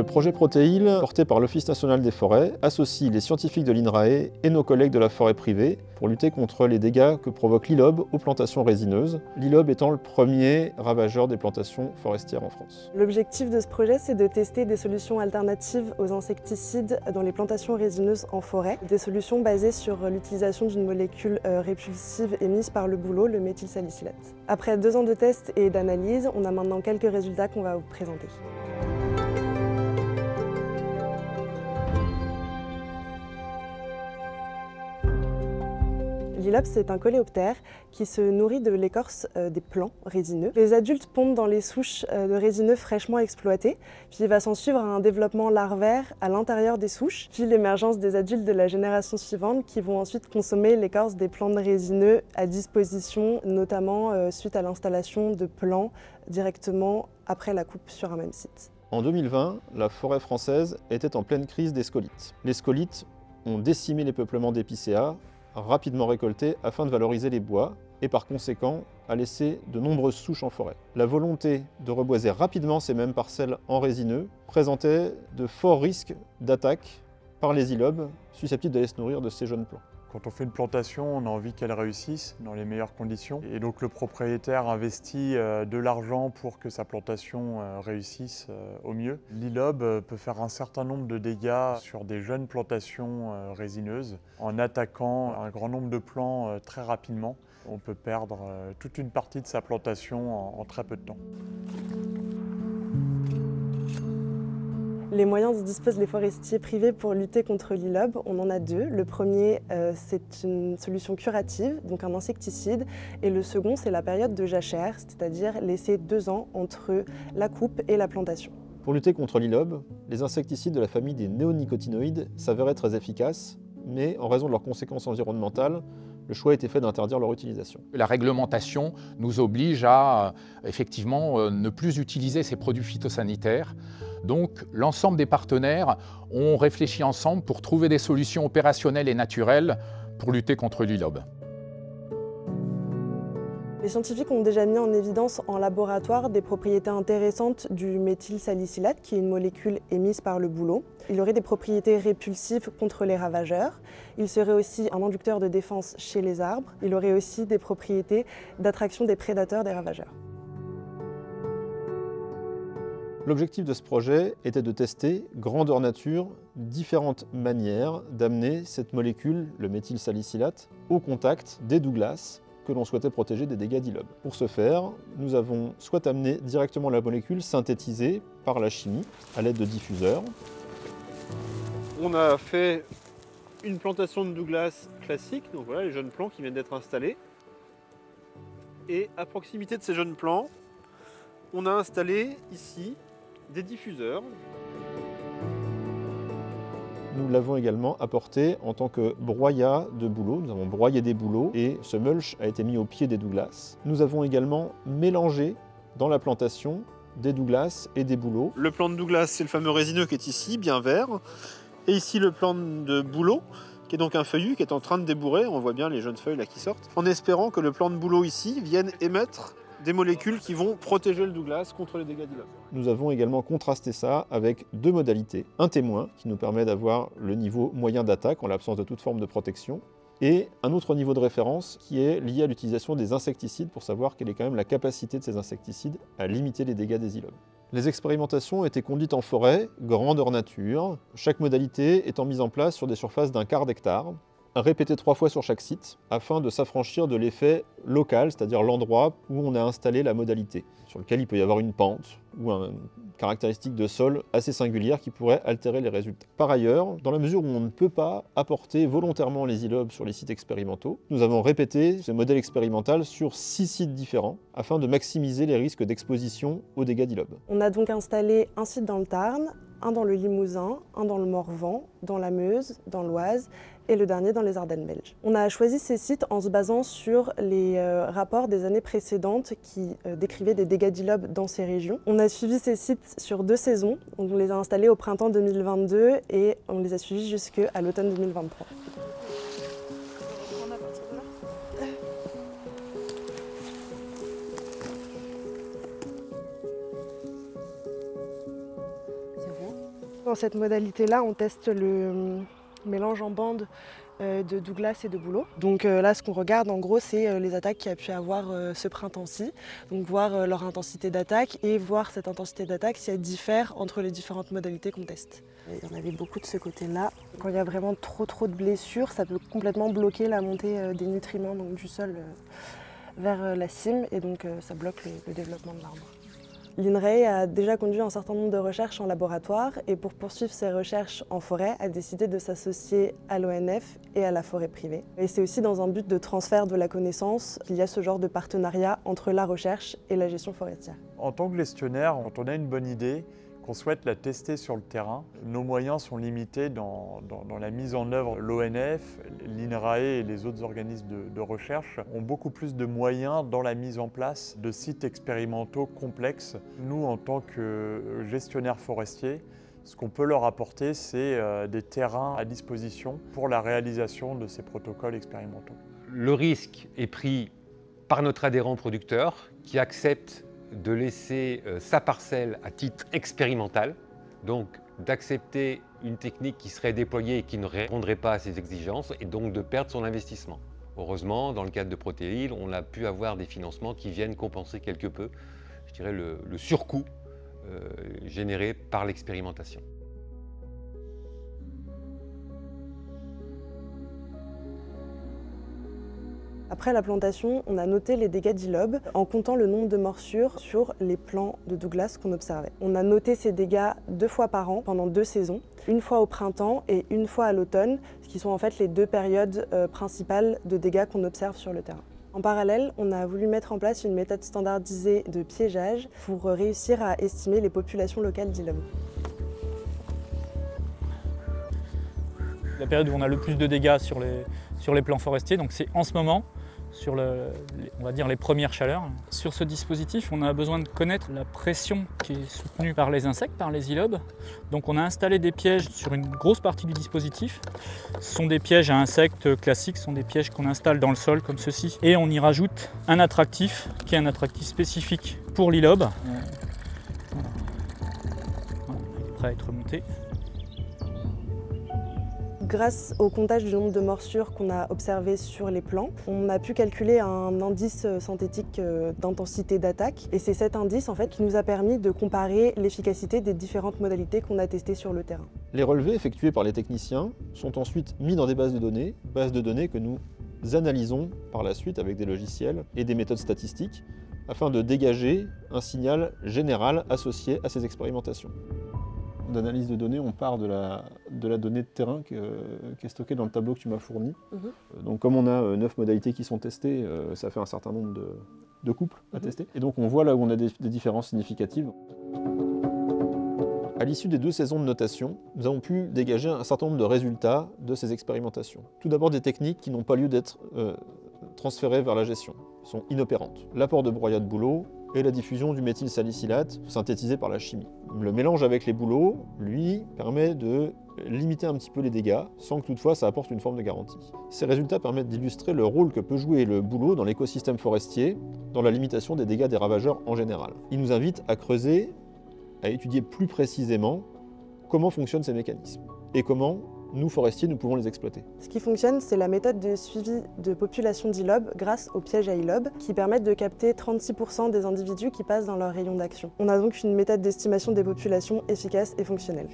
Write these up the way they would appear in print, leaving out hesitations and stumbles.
Le projet Protéil, porté par l'Office national des forêts, associe les scientifiques de l'INRAE et nos collègues de la forêt privée pour lutter contre les dégâts que provoque l'ilobe aux plantations résineuses, l'ilobe étant le premier ravageur des plantations forestières en France. L'objectif de ce projet, c'est de tester des solutions alternatives aux insecticides dans les plantations résineuses en forêt, des solutions basées sur l'utilisation d'une molécule répulsive émise par le bouleau, le méthylsalicylate. Après 2 ans de tests et d'analyses, on a maintenant quelques résultats qu'on va vous présenter. L'ilobe, c'est un coléoptère qui se nourrit de l'écorce des plants résineux. Les adultes pondent dans les souches de résineux fraîchement exploitées, puis il va s'en suivre un développement larvaire à l'intérieur des souches, puis l'émergence des adultes de la génération suivante qui vont ensuite consommer l'écorce des plants résineux à disposition, notamment suite à l'installation de plants directement après la coupe sur un même site. En 2020, la forêt française était en pleine crise des scolites. Les scolites ont décimé les peuplements d'épicéas, rapidement récoltés afin de valoriser les bois et par conséquent à laisser de nombreuses souches en forêt. La volonté de reboiser rapidement ces mêmes parcelles en résineux présentait de forts risques d'attaque par les ilobes susceptibles d'aller se nourrir de ces jeunes plants. Quand on fait une plantation, on a envie qu'elle réussisse dans les meilleures conditions. Et donc le propriétaire investit de l'argent pour que sa plantation réussisse au mieux. L'ilobe peut faire un certain nombre de dégâts sur des jeunes plantations résineuses en attaquant un grand nombre de plants très rapidement. On peut perdre toute une partie de sa plantation en très peu de temps. Les moyens dont disposent les forestiers privés pour lutter contre l'ilobe, on en a 2. Le premier, c'est une solution curative, donc un insecticide, et le second, c'est la période de jachère, c'est-à-dire laisser 2 ans entre la coupe et la plantation. Pour lutter contre l'ilobe, les insecticides de la famille des néonicotinoïdes s'avéraient très efficaces, mais en raison de leurs conséquences environnementales, le choix a été fait d'interdire leur utilisation. La réglementation nous oblige à effectivement ne plus utiliser ces produits phytosanitaires. Donc l'ensemble des partenaires ont réfléchi ensemble pour trouver des solutions opérationnelles et naturelles pour lutter contre l'ilobe. Les scientifiques ont déjà mis en évidence en laboratoire des propriétés intéressantes du méthylsalicylate, qui est une molécule émise par le bouleau. Il aurait des propriétés répulsives contre les ravageurs. Il serait aussi un inducteur de défense chez les arbres. Il aurait aussi des propriétés d'attraction des prédateurs des ravageurs. L'objectif de ce projet était de tester, grandeur nature, différentes manières d'amener cette molécule, le méthylsalicylate, au contact des douglas que l'on souhaitait protéger des dégâts d'ilobe. Pour ce faire, nous avons soit amené directement la molécule synthétisée par la chimie à l'aide de diffuseurs. On a fait une plantation de douglas classique, donc voilà les jeunes plants qui viennent d'être installés. Et à proximité de ces jeunes plants, on a installé ici des diffuseurs. Nous l'avons également apporté en tant que broyat de bouleaux. Nous avons broyé des bouleaux et ce mulch a été mis au pied des douglas. Nous avons également mélangé dans la plantation des douglas et des bouleaux. Le plant de douglas, c'est le fameux résineux qui est ici, bien vert. Et ici le plant de bouleau, qui est donc un feuillu qui est en train de débourrer. On voit bien les jeunes feuilles là qui sortent. En espérant que le plant de bouleau ici vienne émettre des molécules qui vont protéger le douglas contre les dégâts d'ilobe. Nous avons également contrasté ça avec 2 modalités. Un témoin qui nous permet d'avoir le niveau moyen d'attaque en l'absence de toute forme de protection et un autre niveau de référence qui est lié à l'utilisation des insecticides pour savoir quelle est quand même la capacité de ces insecticides à limiter les dégâts des ilobes. Les expérimentations ont été conduites en forêt, grandeur nature, chaque modalité étant mise en place sur des surfaces d'1/4 d'hectare, répétées 3 fois sur chaque site, afin de s'affranchir de l'effet local, c'est-à-dire l'endroit où on a installé la modalité, sur lequel il peut y avoir une pente ou une caractéristique de sol assez singulière qui pourrait altérer les résultats. Par ailleurs, dans la mesure où on ne peut pas apporter volontairement les ilobes sur les sites expérimentaux, nous avons répété ce modèle expérimental sur 6 sites différents, afin de maximiser les risques d'exposition aux dégâts d'ilobe. On a donc installé un site dans le Tarn, un dans le Limousin, un dans le Morvan, dans la Meuse, dans l'Oise et le dernier dans les Ardennes belges. On a choisi ces sites en se basant sur les rapports des années précédentes qui décrivaient des dégâts d'ilobe dans ces régions. On a suivi ces sites sur 2 saisons, donc on les a installés au printemps 2022 et on les a suivis jusqu'à l'automne 2023. Dans cette modalité-là, on teste le mélange en bande de Douglas et de Bouleau. Donc là, ce qu'on regarde en gros, c'est les attaques qu'il y a pu avoir ce printemps-ci. Donc voir leur intensité d'attaque et voir cette intensité d'attaque si elle diffère entre les différentes modalités qu'on teste. Il y en avait beaucoup de ce côté-là. Quand il y a vraiment trop de blessures, ça peut complètement bloquer la montée des nutriments, donc du sol vers la cime, et donc ça bloque le développement de l'arbre. L'INRAE a déjà conduit un certain nombre de recherches en laboratoire et pour poursuivre ses recherches en forêt, a décidé de s'associer à l'ONF et à la forêt privée. Et c'est aussi dans un but de transfert de la connaissance qu'il y a ce genre de partenariat entre la recherche et la gestion forestière. En tant que gestionnaire, quand on a une bonne idée, qu'on souhaite la tester sur le terrain, nos moyens sont limités dans la mise en œuvre. L'ONF, l'INRAE et les autres organismes de recherche ont beaucoup plus de moyens dans la mise en place de sites expérimentaux complexes. Nous, en tant que gestionnaires forestiers, ce qu'on peut leur apporter, c'est des terrains à disposition pour la réalisation de ces protocoles expérimentaux. Le risque est pris par notre adhérent producteur qui accepte de laisser sa parcelle à titre expérimental, donc d'accepter une technique qui serait déployée et qui ne répondrait pas à ses exigences et donc de perdre son investissement. Heureusement, dans le cadre de Protéil, on a pu avoir des financements qui viennent compenser quelque peu, je dirais, le surcoût généré par l'expérimentation. Après la plantation, on a noté les dégâts d'ILOB en comptant le nombre de morsures sur les plants de Douglas qu'on observait. On a noté ces dégâts 2 fois par an pendant 2 saisons, une fois au printemps et une fois à l'automne, ce qui sont en fait les 2 périodes principales de dégâts qu'on observe sur le terrain. En parallèle, on a voulu mettre en place une méthode standardisée de piégeage pour réussir à estimer les populations locales d'ILOB. La période où on a le plus de dégâts sur les plants forestiers, donc c'est en ce moment, sur on va dire les premières chaleurs. Sur ce dispositif, on a besoin de connaître la pression qui est soutenue par les insectes, par les ilobes. Donc on a installé des pièges sur une grosse partie du dispositif. Ce sont des pièges à insectes classiques, ce sont des pièges qu'on installe dans le sol comme ceci. Et on y rajoute un attractif, qui est un attractif spécifique pour l'ilobe. Voilà, il est prêt à être monté. Grâce au comptage du nombre de morsures qu'on a observé sur les plants, on a pu calculer un indice synthétique d'intensité d'attaque. Et c'est cet indice en fait, qui nous a permis de comparer l'efficacité des différentes modalités qu'on a testées sur le terrain. Les relevés effectués par les techniciens sont ensuite mis dans des bases de données que nous analysons par la suite avec des logiciels et des méthodes statistiques afin de dégager un signal général associé à ces expérimentations. D'analyse de données, on part de la donnée de terrain qui est stockée dans le tableau que tu m'as fourni. Donc comme on a 9 modalités qui sont testées, ça fait un certain nombre de couples à tester. Et donc on voit là où on a des différences significatives. À l'issue des 2 saisons de notation, nous avons pu dégager un certain nombre de résultats de ces expérimentations. Tout d'abord des techniques qui n'ont pas lieu d'être transférées vers la gestion, sont inopérantes. L'apport de broyat de bouleau et la diffusion du méthylsalicylate synthétisé par la chimie. Le mélange avec les bouleaux, lui, permet de limiter un petit peu les dégâts, sans que toutefois ça apporte une forme de garantie. Ces résultats permettent d'illustrer le rôle que peut jouer le bouleau dans l'écosystème forestier, dans la limitation des dégâts des ravageurs en général. Il nous invite à creuser, à étudier plus précisément comment fonctionnent ces mécanismes et comment nous, forestiers, nous pouvons les exploiter. Ce qui fonctionne, c'est la méthode de suivi de population d'ILOB grâce aux pièges à ILOB qui permettent de capter 36% des individus qui passent dans leur rayon d'action. On a donc une méthode d'estimation des populations efficace et fonctionnelle.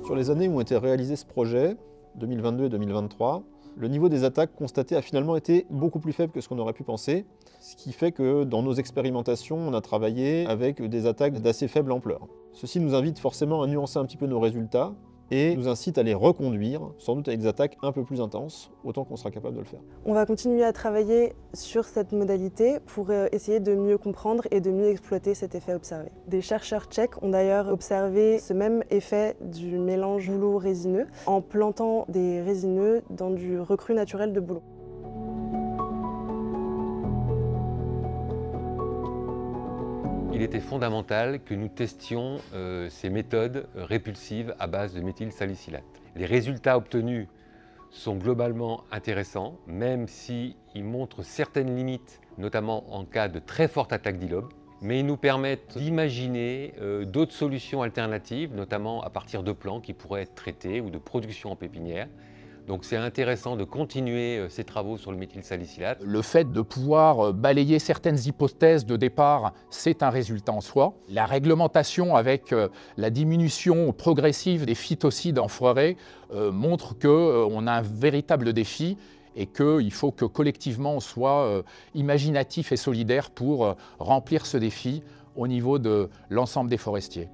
Sur les années où ont été réalisés ce projet, 2022 et 2023, le niveau des attaques constatées a finalement été beaucoup plus faible que ce qu'on aurait pu penser, ce qui fait que dans nos expérimentations, on a travaillé avec des attaques d'assez faible ampleur. Ceci nous invite forcément à nuancer un petit peu nos résultats et nous incite à les reconduire, sans doute avec des attaques un peu plus intenses, autant qu'on sera capable de le faire. On va continuer à travailler sur cette modalité pour essayer de mieux comprendre et de mieux exploiter cet effet observé. Des chercheurs tchèques ont d'ailleurs observé ce même effet du mélange bouleau-résineux en plantant des résineux dans du recrue naturel de bouleau. Il était fondamental que nous testions ces méthodes répulsives à base de méthylsalicylate. Les résultats obtenus sont globalement intéressants, même s'ils montrent certaines limites, notamment en cas de très forte attaque d'ILOB. Mais ils nous permettent d'imaginer d'autres solutions alternatives, notamment à partir de plants qui pourraient être traités ou de production en pépinière. Donc c'est intéressant de continuer ces travaux sur le méthylsalicylate. Le fait de pouvoir balayer certaines hypothèses de départ, c'est un résultat en soi. La réglementation avec la diminution progressive des phytocides en forêt montre qu'on a un véritable défi et qu'il faut que collectivement on soit imaginatif et solidaire pour remplir ce défi au niveau de l'ensemble des forestiers.